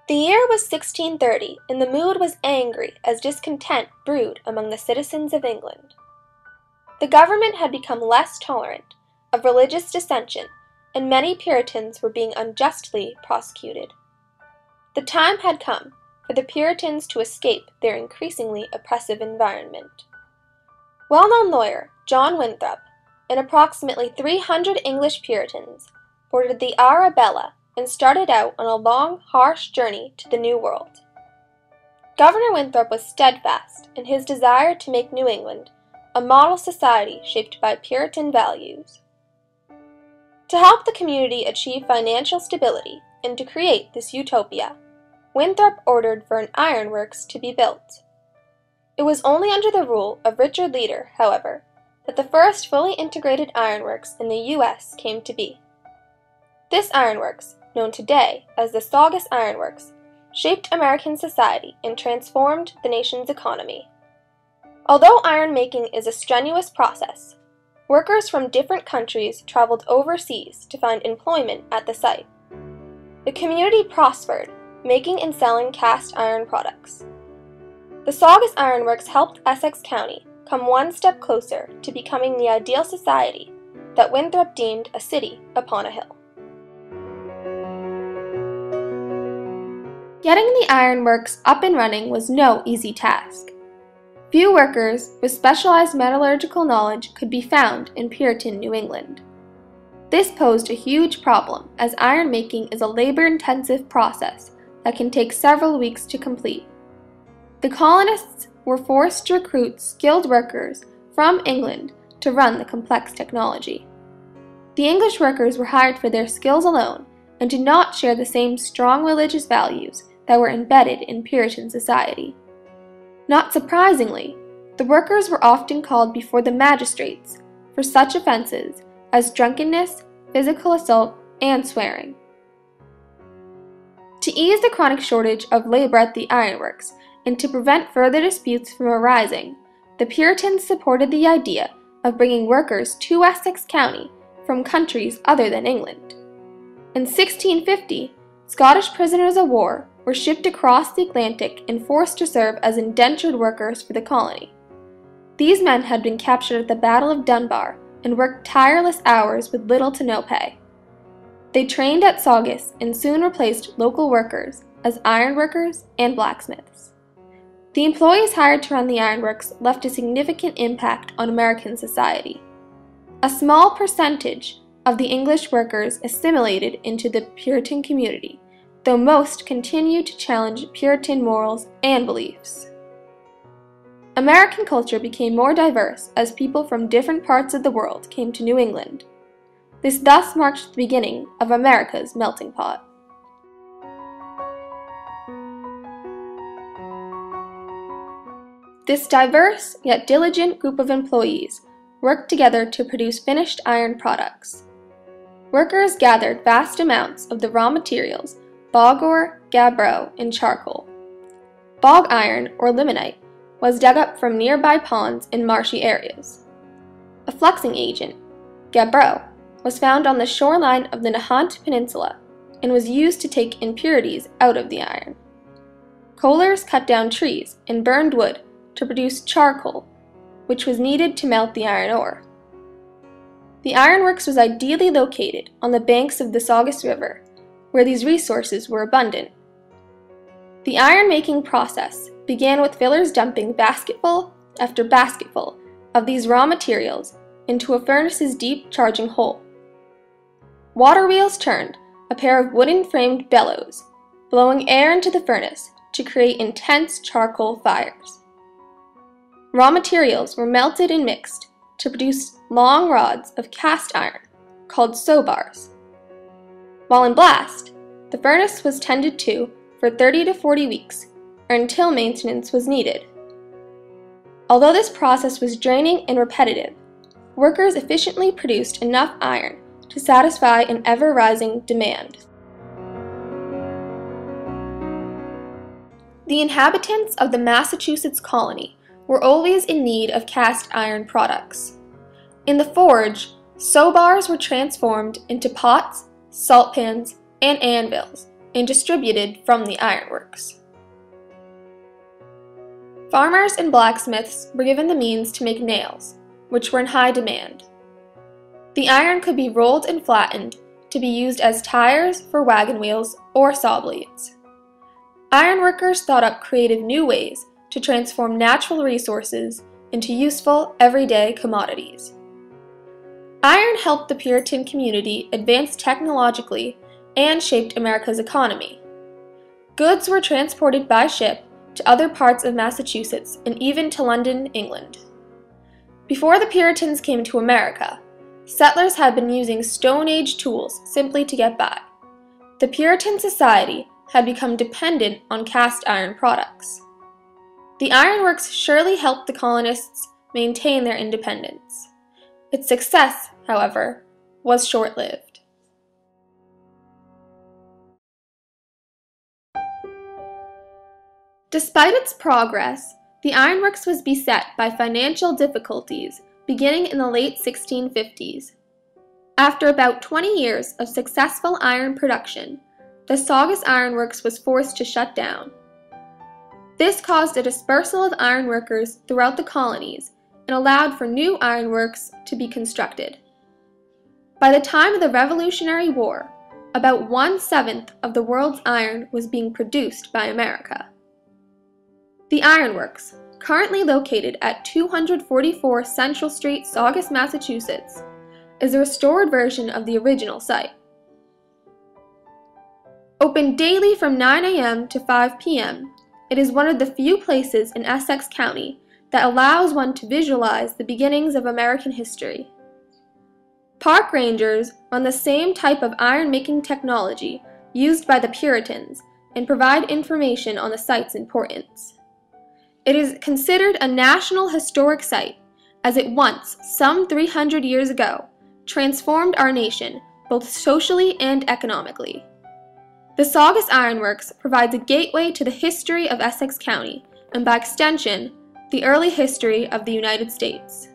The year was 1630, and the mood was angry as discontent brewed among the citizens of England. The government had become less tolerant of religious dissension, and many Puritans were being unjustly prosecuted. The time had come for the Puritans to escape their increasingly oppressive environment. Well-known lawyer John Winthrop and approximately 300 English Puritans boarded the Arabella and started out on a long, harsh journey to the New World. Governor Winthrop was steadfast in his desire to make New England a model society shaped by Puritan values. To help the community achieve financial stability and to create this utopia, Winthrop ordered for an ironworks to be built. It was only under the rule of Richard Leader, however, that the first fully integrated ironworks in the U.S. came to be. This ironworks, known today as the Saugus Ironworks, shaped American society and transformed the nation's economy. Although iron making is a strenuous process, workers from different countries traveled overseas to find employment at the site. The community prospered, making and selling cast iron products. The Saugus Ironworks helped Essex County come one step closer to becoming the ideal society that Winthrop deemed a city upon a hill. Getting the ironworks up and running was no easy task. Few workers with specialized metallurgical knowledge could be found in Puritan New England. This posed a huge problem, as iron making is a labor-intensive process that can take several weeks to complete. The colonists were forced to recruit skilled workers from England to run the complex technology. The English workers were hired for their skills alone and did not share the same strong religious values that were embedded in Puritan society. Not surprisingly, the workers were often called before the magistrates for such offenses as drunkenness, physical assault, and swearing. To ease the chronic shortage of labor at the ironworks and to prevent further disputes from arising, the Puritans supported the idea of bringing workers to Essex County from countries other than England. In 1650, Scottish prisoners of war were shipped across the Atlantic and forced to serve as indentured workers for the colony. These men had been captured at the Battle of Dunbar and worked tireless hours with little to no pay. They trained at Saugus and soon replaced local workers as ironworkers and blacksmiths. The employees hired to run the ironworks left a significant impact on American society. A small percentage of the English workers assimilated into the Puritan community, though most continued to challenge Puritan morals and beliefs. American culture became more diverse as people from different parts of the world came to New England. This thus marked the beginning of America's melting pot. This diverse yet diligent group of employees worked together to produce finished iron products. Workers gathered vast amounts of the raw materials: bog ore, gabbro, and charcoal. Bog iron, or limonite, was dug up from nearby ponds in marshy areas. A fluxing agent, gabbro, was found on the shoreline of the Nahant Peninsula and was used to take impurities out of the iron. Coalers cut down trees and burned wood to produce charcoal, which was needed to melt the iron ore. The ironworks was ideally located on the banks of the Saugus River, where these resources were abundant. The iron-making process began with fillers dumping basketful after basketful of these raw materials into a furnace's deep charging hole. Water wheels turned a pair of wooden-framed bellows, blowing air into the furnace to create intense charcoal fires. Raw materials were melted and mixed to produce long rods of cast iron, called sobars. While in blast, the furnace was tended to for 30 to 40 weeks, or until maintenance was needed. Although this process was draining and repetitive, workers efficiently produced enough iron to satisfy an ever-rising demand. The inhabitants of the Massachusetts colony were always in need of cast iron products. In the forge, sobars were transformed into pots, salt pans, and anvils, and distributed from the ironworks. Farmers and blacksmiths were given the means to make nails, which were in high demand. The iron could be rolled and flattened to be used as tires for wagon wheels or saw blades. Ironworkers thought up creative new ways to transform natural resources into useful, everyday commodities. Iron helped the Puritan community advance technologically and shaped America's economy. Goods were transported by ship to other parts of Massachusetts and even to London, England. Before the Puritans came to America, settlers had been using Stone Age tools simply to get by. The Puritan society had become dependent on cast iron products. The ironworks surely helped the colonists maintain their independence. Its success, however, was short-lived. Despite its progress, the ironworks was beset by financial difficulties beginning in the late 1650s. After about 20 years of successful iron production, the Saugus ironworks was forced to shut down. This caused a dispersal of ironworkers throughout the colonies and allowed for new ironworks to be constructed. By the time of the Revolutionary War, about 1/7 of the world's iron was being produced by America. The ironworks, currently located at 244 Central Street, Saugus, Massachusetts, is a restored version of the original site. Open daily from 9 a.m. to 5 p.m., it is one of the few places in Essex County that allows one to visualize the beginnings of American history. Park rangers run the same type of iron-making technology used by the Puritans and provide information on the site's importance. It is considered a National Historic Site, as it once, some 300 years ago, transformed our nation both socially and economically. The Saugus Ironworks provides a gateway to the history of Essex County, and by extension, the early history of the United States.